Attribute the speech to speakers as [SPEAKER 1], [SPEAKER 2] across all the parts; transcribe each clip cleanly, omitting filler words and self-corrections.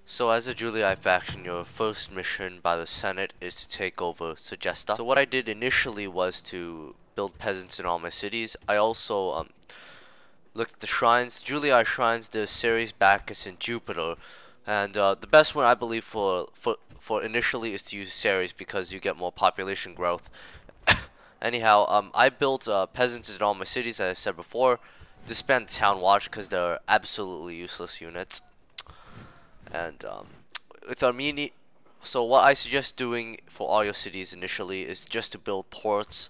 [SPEAKER 1] So as a Julii faction, your first mission by the Senate is to take over Segesta. So what I did initially was to build peasants in all my cities. I also looked at the shrines. Julii shrines, there's Ceres, Bacchus, and Jupiter. And the best one I believe for initially is to use Ceres because you get more population growth. Anyhow, I built peasants in all my cities, as I said before. Disband Town Watch because they're absolutely useless units. And with Armenia, so what I suggest doing for all your cities initially is just to build ports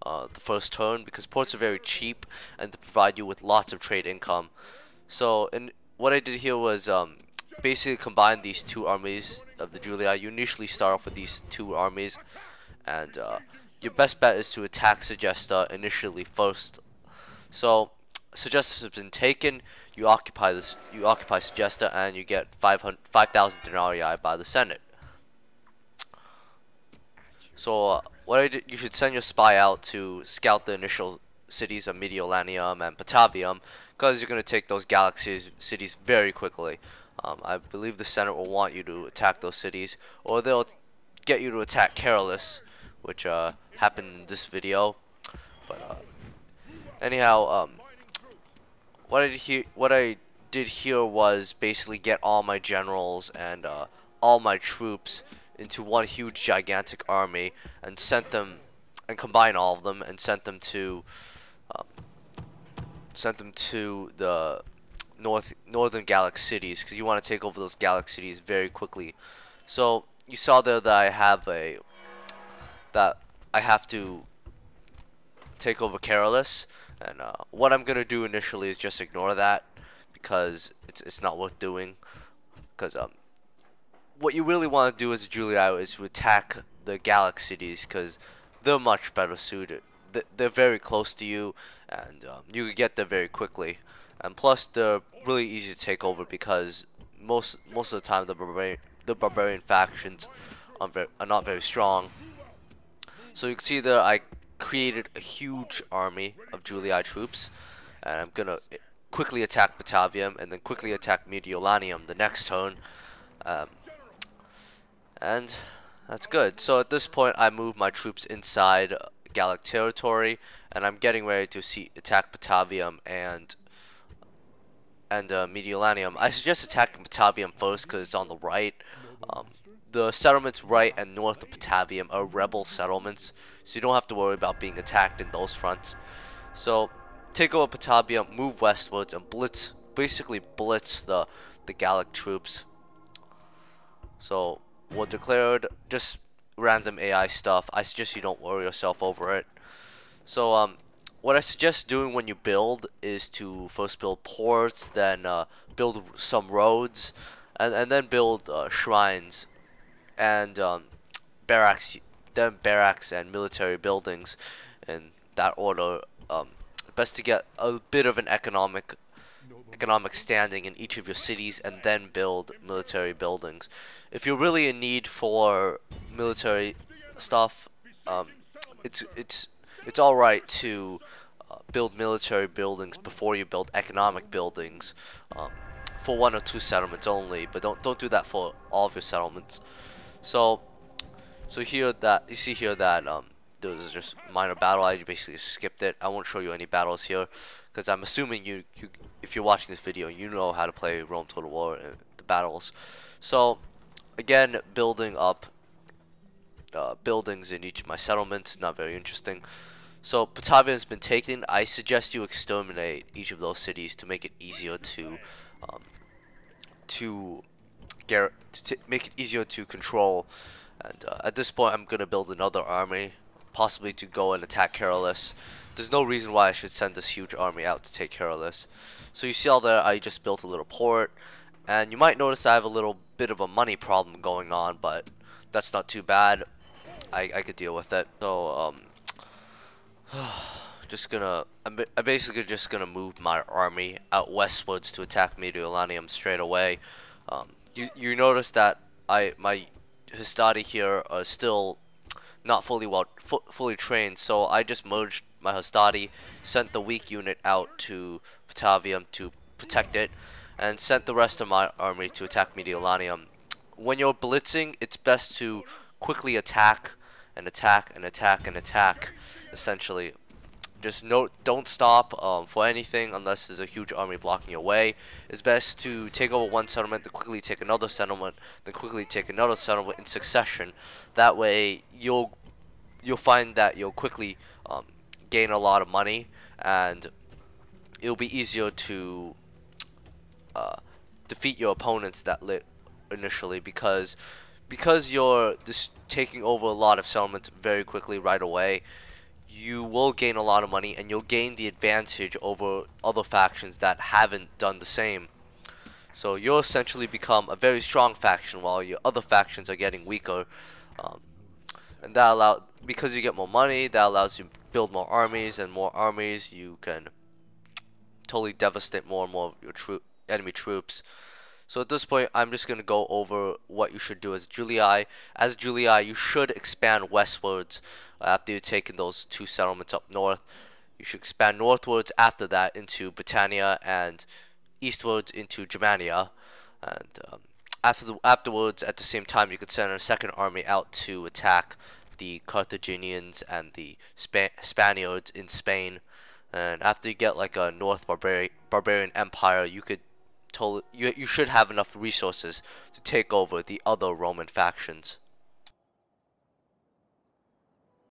[SPEAKER 1] the first turn, because ports are very cheap and to provide you with lots of trade income. So what I did here was basically combine these two armies of the Julii. You initially start off with these two armies, and your best bet is to attack Segesta initially first. So Segesta has been taken. You occupy Segesta, and you get 5,000 denarii by the Senate. So what I did, you should send your spy out to scout the initial cities of Mediolanium and Batavium, because you're going to take those galaxy cities very quickly. I believe the Senate will want you to attack those cities, or they'll get you to attack Carolus, which happened in this video. But anyhow, what I did here was basically get all my generals and all my troops into one huge gigantic army and sent them and combine all of them and sent them to the northern Galaxy cities, because you want to take over those Galaxy cities very quickly. So you saw there that I have to take over Carolus, and what I'm gonna do initially is just ignore that, because it's not worth doing. Because what you really want to do as a Julii is to attack the Galaxy cities, because they're much better suited. They're very close to you, and you can get there very quickly. And plus, they're really easy to take over because most of the time the barbarian factions are not very strong. So you can see that I created a huge army of Julii troops, and I'm gonna quickly attack Batavium and then quickly attack Mediolanium the next turn, and that's good. So at this point I move my troops inside Gallic territory, and I'm getting ready to attack Batavium and Mediolanium. I suggest attacking Batavium first because it's on the right. The settlements right and north of Batavium are rebel settlements, so you don't have to worry about being attacked in those fronts. So take over Batavium, move westwards, and basically blitz the Gallic troops. So we're declared, just random AI stuff. I suggest you don't worry yourself over it. So what I suggest doing when you build is to first build ports, then build some roads, and then build shrines and barracks and military buildings in that order. Best to get a bit of an economic standing in each of your cities, and then build military buildings. If you're really in need for military stuff, it's all right to build military buildings before you build economic buildings, for one or two settlements only, but don't do that for all of your settlements. So here that you see here that there was just minor battle. I basically skipped it. I won't show you any battles here, because I'm assuming you if you're watching this video, you know how to play Rome Total War and the battles. So again, building up buildings in each of my settlements, not very interesting. So Batavium has been taken. I suggest you exterminate each of those cities to make it easier to make it easier to control. And at this point, I'm gonna build another army, possibly to go and attack Carolus. There's no reason why I should send this huge army out to take Carolus. So you see all there, I just built a little port, and you might notice I have a little bit of a money problem going on, but that's not too bad. I could deal with it. So I'm basically just gonna move my army out westwards to attack Mediolanium straight away. You notice that my Hastati here are still not fully trained, so I just merged my Hastati, sent the weak unit out to Batavium to protect it, and sent the rest of my army to attack Mediolanum. When you're blitzing, it's best to quickly attack and attack and attack and attack, essentially. Just don't stop for anything unless there's a huge army blocking your way. It's best to take over one settlement, then quickly take another settlement, then quickly take another settlement in succession. That way, you'll find that you'll quickly gain a lot of money, and it'll be easier to defeat your opponents that lit initially because you're just taking over a lot of settlements very quickly right away. You will gain a lot of money, and you'll gain the advantage over other factions that haven't done the same. So you'll essentially become a very strong faction while your other factions are getting weaker. And that because you get more money, that allows you to build more armies, and more armies you can totally devastate more and more of your enemy troops. So at this point, I'm just going to go over what you should do as Julii. As Julii, you should expand westwards after you've taken those 2 settlements up north. You should expand northwards after that into Britannia, and eastwards into Germania. And afterwards, at the same time, you could send a second army out to attack the Carthaginians and the Spaniards in Spain. And after you get like a North Barbarian Empire, you should have enough resources to take over the other Roman factions.